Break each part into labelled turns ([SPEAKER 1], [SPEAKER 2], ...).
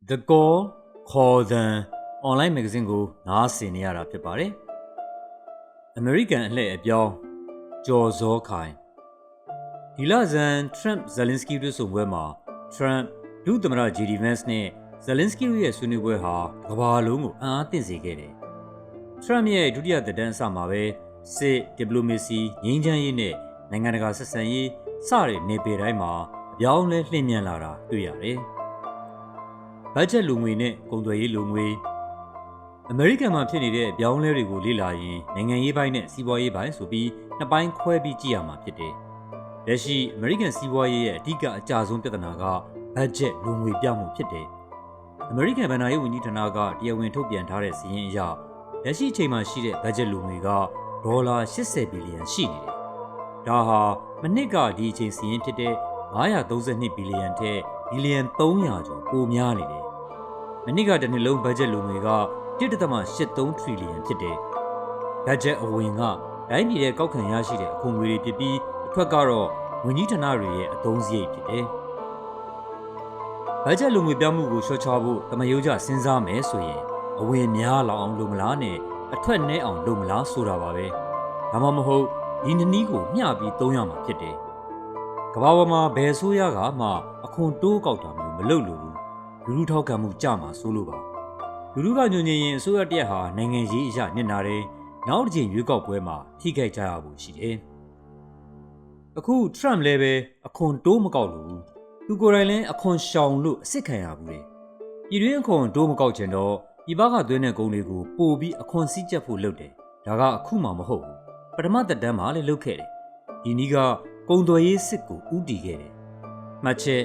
[SPEAKER 1] The Call ခေါ်သံ online magazine ကိုနားဆင်နေရတာဖြစ်ပါတယ်။ American အလှည့်အပြောင်းကျော်ဇောခိုင်ဒီလဇန် Trump Zelensky တွေ့ဆုံပွဲမှာ Trump ဒုသမ္မတ JD Vance နဲ့ Zelensky တို့ရဲ့ဆွေးနွေးပွဲဟာကမ္ဘာလုံးကိုအံ့အားသင့်စေခဲ့တယ်။ Trump ရဲ့ဒုတိယသက်တမ်းအစမှာပဲစစ်ဒီပလိုမေစီငြိမ်းချမ်းရေးနဲ့နိုင်ငံတကာဆက်ဆံရေးစတဲ့နယ်ပယ်တိုင်းမှာအပြောင်းလဲလှည့်မြန်လာတာတွေ့ရတယ်။ဘတ်ဂျက်လိုငွေနဲ့ကုန်သွယ်ရေးလိုငွေအမေရိကန်မှာဖြစ်နေတဲ့အပြောင်းလဲတွေကိုလေ့လာရင်နိုင်ငံရေးပိုင်းနဲ့စီးပွားရေးပိုင်းဆိုပြီးနှစ်ပိုင်းခွဲပြီးကြည့်ရမှာဖြစ်တယ်။လက်ရှိအမေရိကန်စီးပွားရေးရဲ့အဓိကအကျဆုံးပြဿနာကဘတ်ဂျက်လိုငွေပြမှုဖြစ်တယ်။အမေရိကန်ဗဏ္ဍာရေးဝန်ကြီးဌာနကတရားဝင်ထုတ်ပြန်ထားတဲ့စာရင်းအရလက်ရှိအချိန်မှာရှိတဲ့ဘတ်ဂျက်လိုငွေကဒေါ်လာ80ဘီလီယံရှိနေတယ်။ဒါဟာမနှစ်ကဒီအချိန်စာရင်းဖြစ်တဲ့932ဘီလီယံထက်ဘီလီယံ300ကျော်ပိုများနေတယ်။မနှစ်ကတစ်နှစ်လုံးဘတ်ဂျက်လိုငွေက1.83ထရီလီယံဖြစ်တယ်။ဘတ်ဂျက်အဝင်ကတိုင်းပြည်ရဲ့ကောက်ခံရရှိတဲ့အခွန်ငွေတွေဖြစ်ပြီးအထွက်ကတော့ဝန်ကြီးဌာနတွေရဲ့အသုံးစရိတ်ဖြစ်တယ်။ဘတ်ဂျက်လိုငွေပြမှုကိုလျှော့ချဖို့တမယိုးကျစဉ်းစားမယ်ဆိုရင်အဝင်များလောက်အောင်လုပ်မလားနဲ့အထွက်နည်းအောင်လုပ်မလားဆိုတာပါပဲ။ဒါမှမဟုတ်ဒီနည်းကိုမျှပြီးသုံးရမှာဖြစ်တယ်။ကမ္ဘာပေါ်မှာဘယ်ဆိုးရကမှအခွန်တိုးကောက်တာမျိုးမလုပ်လို့လူထုထောက်ခံမှုကျမှာစိုးလို့ပါလူထုကညွှန်ညင်ရင်အစိုးရတရက်ဟာနိုင်ငံရေးအရာနစ်နာတယ်နောက်တစ်ချိန်ရွေးကောက်ပွဲမှာထိခိုက်ကြရဖို့ရှိတယ်အခု Trump လည်းပဲအခွန်တိုးမကောက်လို့သူကိုယ်တိုင်လည်းအခွန်ရှောင်လို့အစ်စ်ခံရဘူးလေပြည်တွင်းအခွန်တိုးမကောက်ချင်တော့ပြည်ပကသွင်းတဲ့ကုန်တွေကိုပို့ပြီးအခွန်စည်းကျပ်ဖို့လုပ်တယ်ဒါကအခုမှမဟုတ်ဘူးပထမသက်တမ်းမှာလည်းလုပ်ခဲ့တယ်ဒီနည်းကကုန်သွယ်ရေးစစ်ကိုဥတီခဲ့တယ်မှတ်ချက်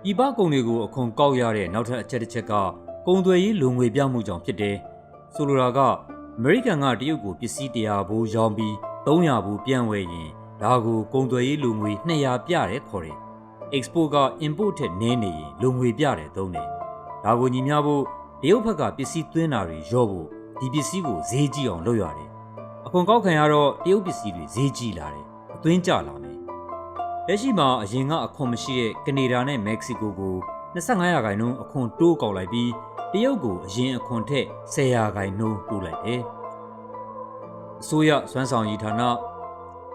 [SPEAKER 1] ပြည်ပကုန်တွေကိုအခွန်ကောက်ရတဲ့နောက်ထပ်အချက်တစ်ချက်ကကုန်သွယ်ရေးလိုငွေပြမှုကြောင့်ဖြစ်တယ်။ဆိုလိုတာကအမေရိကန်ကတရုတ်ကိုပစ္စည်း100ဘူးရောင်းပြီး300ဘူးပြန်ဝယ်ရင်ဒါကိုကုန်သွယ်ရေးလိုငွေ200ပြတယ်ခေါ်တယ်။ Export က import ထက်နည်းနေရင်လိုငွေပြတယ်သုံးတယ်။ဒါကိုညီမျှဖို့တရုတ်ဘက်ကပစ္စည်းသွင်းတာတွေလျော့ဖို့ဒီပစ္စည်းကိုဈေးကြီးအောင်လုပ်ရတယ်။အခွန်ကောက်ခံရတော့တရုတ်ပစ္စည်းတွေဈေးကြီးလာတယ်။အသွင်းကျလာမယ်။လက်ရှိမှာအရင်ကအခွန်မရှိတဲ့ကနေဒါနဲ့မက္ကဆီကိုကို25%အခွန်တိုးကောက်လိုက်ပြီးတရုတ်ကိုအရင်အခွန်ထက်10%တိုးလိုက်တယ်။အစိုးရစွမ်းဆောင်ရည်ဌာန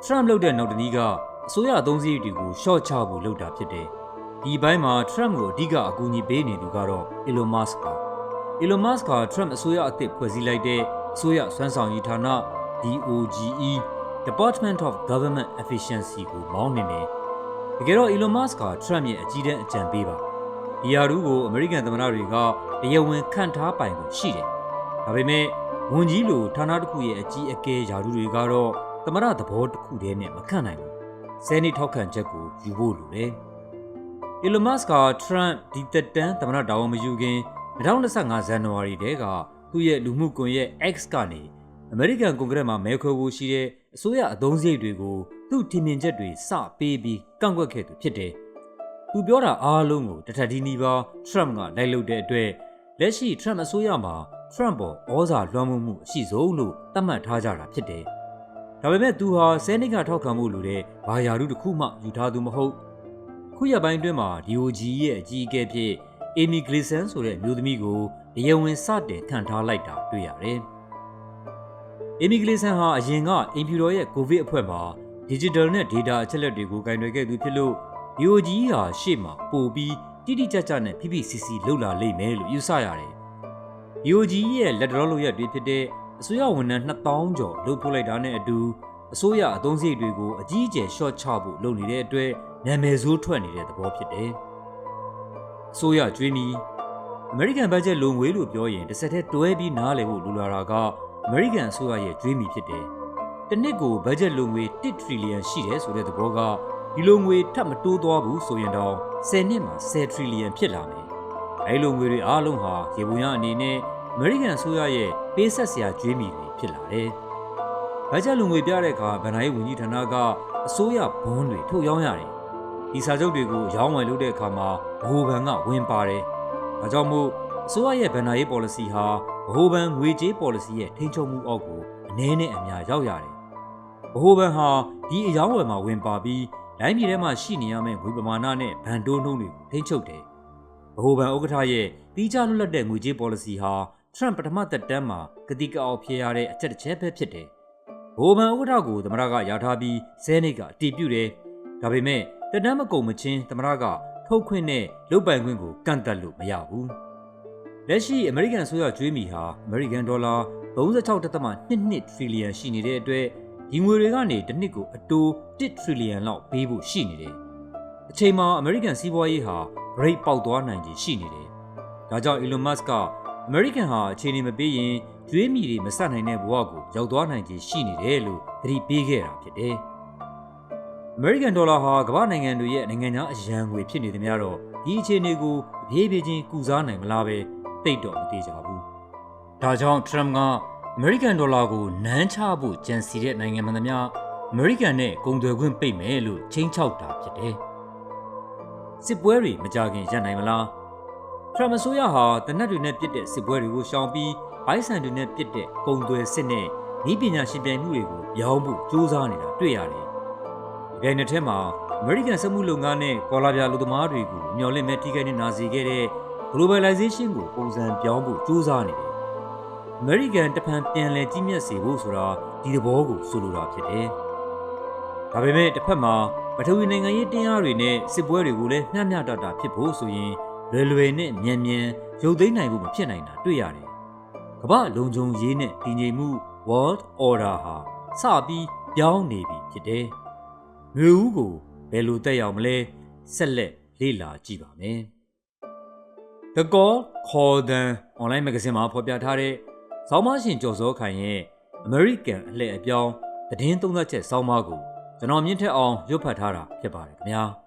[SPEAKER 1] Trump လုပ်တဲ့နောက်တစ်နည်းကအစိုးရအသုံးစရိတ်တွေကိုရှော့ချဖို့လုပ်တာဖြစ်တယ်။ဒီဘက်မှာ Trump ကိုအဓိကအကူအညီပေးနေသူကတော့ Elon Musk ပါ။ Elon Musk က Trump အစိုးရအသစ်ဖွဲ့စည်းလိုက်တဲ့အစိုးရစွမ်းဆောင်ရည်ဌာန DOGE Department of Government Efficiency ကိုမောင်းနေတယ်။တကယ်တော့ Elon Musk က Trump ရဲ့အကြီးတန်းအကြံပေးပါဒီယာရုကိုအမေရိကန်သမ္မတတွေကတရားဝင်ခန့်ထားပိုင်ခွင့်ရှိတယ်။ဒါပေမဲ့ဝန်ကြီးလိုဌာနတစ်ခုရဲ့အကြီးအကဲယာရုတွေကတော့သမ္မတသဘောတစ်ခုတည်းနဲ့မခန့်နိုင်ဘူး။ဆယ်နှစ်ထောက်ခံချက်ကိုယူဖို့လိုတယ်။ Elon Musk က Trump ဒီသက်တမ်းသမ္မတတာဝန်မယူခင်2025ဇန်နဝါရီတည်းကသူ့ရဲ့လူမှုကွန်ရက် X ကနေအမေရိကန်ကွန်ဂရက်မှာမဲခွဲဖို့ရှိတဲ့အစိုးရအသုံးစရိတ်တွေကိုသူ့ထင်မြင်ချက်တွေစပေးပြီးကန့်ကွက်ခဲ့သူဖြစ်တယ်။သူပြောတာအားလုံးကိုတထက်ဒီနီးပါး Trump ကလိုက်လုပ်တဲ့အတွက်လက်ရှိ Trump အစိုးရမှာ Trump ပေါ်ဩဇာလွှမ်းမိုးမှုအရှိဆုံးလို့သတ်မှတ်ထားကြတာဖြစ်တယ်။ဒါပေမဲ့သူဟာဆယ်နှစ်ကထောက်ခံမှုလိုတဲ့ဘာယာရုတစ်ခုမှယူထားသူမဟုတ်။ခုရပိုင်းတွင်းမှာ DOGE ရဲ့အကြီးအကဲဖြစ် Amy Gleason ဆိုတဲ့အမျိုးသမီးကိုတရားဝင်စတင်ခန့်ထားလိုက်တာတွေ့ရတယ်။ Amy Gleason ဟာအရင်ကအိမ်ဖြူတော်ရဲ့ကိုဗစ်အဖွဲ့မှာ Digital နဲ့ Data အချက်အလက်တွေကိုကင်တွယ်ခဲ့သူဖြစ်လို့DOGE ဟာရှေ့မှာပို့ပြီးတိတိကျကျနဲ့ဖိဖိစီစီလှုပ်လာလိမ့်မယ်လို့ယူဆရတယ်။ DOGE ရဲ့လက်တော်လုပ်ရက်တွေဖြစ်တဲ့အစိုးရဝန်ထမ်း2000ကျော်လုပ်ပို့လိုက်တာနဲ့အတူအစိုးရအသုံးစရိတ်တွေကိုအကြီးအကျယ်ရှော့ချဖို့လုပ်နေတဲ့အတွက်နာမည်ဆိုးထွက်နေတဲ့သဘောဖြစ်တယ်။အစိုးရကျွေးမီအမေရိကန်ဘတ်ဂျက်လိုငွေလို့ပြောရင်တစ်ဆက်တည်းတွဲပြီးနားလည်ဖို့လိုလာတာကအမေရိကန်အစိုးရရဲ့ကျွေးမီဖြစ်တယ်။တစ်နှစ်ကိုဘတ်ဂျက်လိုငွေ1ထရီလီယံရှိတယ်ဆိုတဲ့သဘောကဒီလိုငွေထပ်မတိုးသွားဘူးဆိုရင်တော့10နှစ်မှာ10ထရီလီယံဖြစ်လာမယ်။အဲဒီလိုငွေတွေအားလုံးဟာရေပုံရအနေနဲ့အမေရိကန်အစိုးရရဲ့ပေးဆက်စရာကျွေးမီတွေဖြစ်လာတယ်။ဘတ်ဂျက်လိုငွေပြတဲ့အခါဗဏ္ဍာရေးဝန်ကြီးဌာနကအစိုးရဘွန်းတွေထုတ်ရောင်းရတယ်။ဒီစာချုပ်တွေကိုရောင်းဝယ်လုပ်တဲ့အခါမှာဗဟိုဘဏ်ကဝင်ပါတယ်။ဒါကြောင့်မို့အစိုးရရဲ့ဗဏ္ဍာရေး policy ဟာဗဟိုဘဏ်ငွေကြေး policy ရဲ့ထိန်းချုပ်မှုအောက်ကိုအနည်းနဲ့အများရောက်ရတယ်။ဗဟိုဘဏ်ဟာဒီအယောင်းဝယ်မှာဝင်ပါပြီးတိုင်းပြည်ထဲမှာရှိနေရမယ့်ငွေပမာဏနဲ့ဘဏ်တိုးနှုန်းတွေကိုထိန်းချုပ်တယ်။ ဗဟိုဘဏ်ဥက္ကဋ္ဌရဲ့တီးခြားလွတ်လပ်တဲ့ငွေကြေး policy ဟာထရန့်ပထမသက်တမ်းမှာကတိကအောက်ဖြေရတဲ့အချက်တစ်ချက်ပဲဖြစ်တယ်။ဗဟိုဘဏ်ဥက္ကဋ္ဌကိုသမ္မတကယာထားပြီးဇဲနိတ်ကအတည်ပြုတယ်။ဒါပေမဲ့သက်တမ်းမကုန်မချင်းသမ္မတကထုတ်ခွင့်နဲ့လုပ်ပိုင်ခွင့်ကိုကန့်သတ်လို့မရဘူး။လက်ရှိအမေရိကန်အစိုးရကြွေးမြီဟာအမေရိကန်ဒေါ်လာ36.22 ထရီလီယံရှိနေတဲ့အတွက်ဒီငွေတွေကနေတစ်နှစ်ကိုအတိုး1ထရီလီယံလောက်ပေးဖို့ရှိနေတယ်။အချိန်မှာအမေရိကန်စီးပွားရေးဟာ break ပေါက်သွားနိုင်ခြေရှိနေတယ်။ဒါကြောင့် Elon Musk ကအမေရိကန်ဟာအခြေအနေမပေးရင်ကြွေးမြီတွေမဆက်နိုင်တဲ့ဘဝကိုရောက်သွားနိုင်ခြေရှိနေတယ်လို့သတိပေးခဲ့တာဖြစ်တယ်။အမေရိကန်ဒေါ်လာဟာကမ္ဘာနိုင်ငံတွေရဲ့နိုင်ငံခြားအရန်ငွေဖြစ်နေသမျှတော့ဒီအခြေအနေကိုအပြေးပြေးချင်းကုစားနိုင်မလားပဲသိတော့မသေးကြဘူး။ဒါကြောင့် Trump ကအမေရိကန်ဒေါ်လာကိုနန်းချဖို့ကြံစီတဲ့နိုင်ငံမှန်သမျှအမေရိကန်နဲ့ကုန်သွယ်ခွင့်ပိတ်မယ်လို့ချိန်ချောက်တာဖြစ်တယ်။စစ်ပွဲတွေမကြခင်ရပ်နိုင်မလား။ Trump အစိုးရဟာတနက်တွေနဲ့ပြစ်တဲ့စစ်ပွဲတွေကိုရှောင်ပြီးဘိုက်ဆန်တွေနဲ့ပြစ်တဲ့ကုန်သွယ်စစ်နဲ့ဤပညာရှင်ပြိုင်မှုတွေကိုပြောင်းဖို့ကြိုးစားနေတာတွေ့ရတယ်။ဒီနေ့ထဲမှာအမေရိကန်စက်မှုလုပ်ငန်းနဲ့ကော်လာပြာလူသမားတွေကိုမျှော်လင့်မဲ့ထိခိုက်နေစေခဲ့တဲ့ globalization ကိုပုံစံပြောင်းဖို့ကြိုးစားနေတယ်။အမေရိကန်တဖန်ပြန်လည်ကြီးမြတ်စေဖို့ဆိုတာဒီသဘောကိုဆိုလိုတာဖြစ်တယ်။ဒါပေမဲ့တစ်ဖက်မှာပထဝီနိုင်ငံရေးတင်းအားတွေနဲ့စစ်ပွဲတွေကိုလည်းမျှမျှတတဖြစ်ဖို့ဆိုရင်လွယ်နဲ့မြန်ရုပ်သိမ်းနိုင်ဖို့မဖြစ်နိုင်တာတွေ့ရတယ်။ကမ္ဘာလုံခြုံရေးနဲ့တည်ငြိမ်မှု World Order ဟာစပြီးပြောင်းနေပြီဖြစ်တယ်။မျိုးဦးကိုဘယ်လိုတက်ရောက်မလဲဆက်လက်လေ့လာကြည့်ပါမယ်။ The Call Call Them online magazine မှာဖော်ပြထားတဲ့ဆောင်းပါးရှင်ကျော်စောခိုင်ရဲ့ American အလှည့်အပြောင်းသတင်းသုံးသပ်ချက်ဆောင်းပါးကိုကျွန်တော်မြင့်ထက်အောင်ရွတ်ဖတ်ထားတာဖြစ်ပါတယ်ခင်ဗျာ။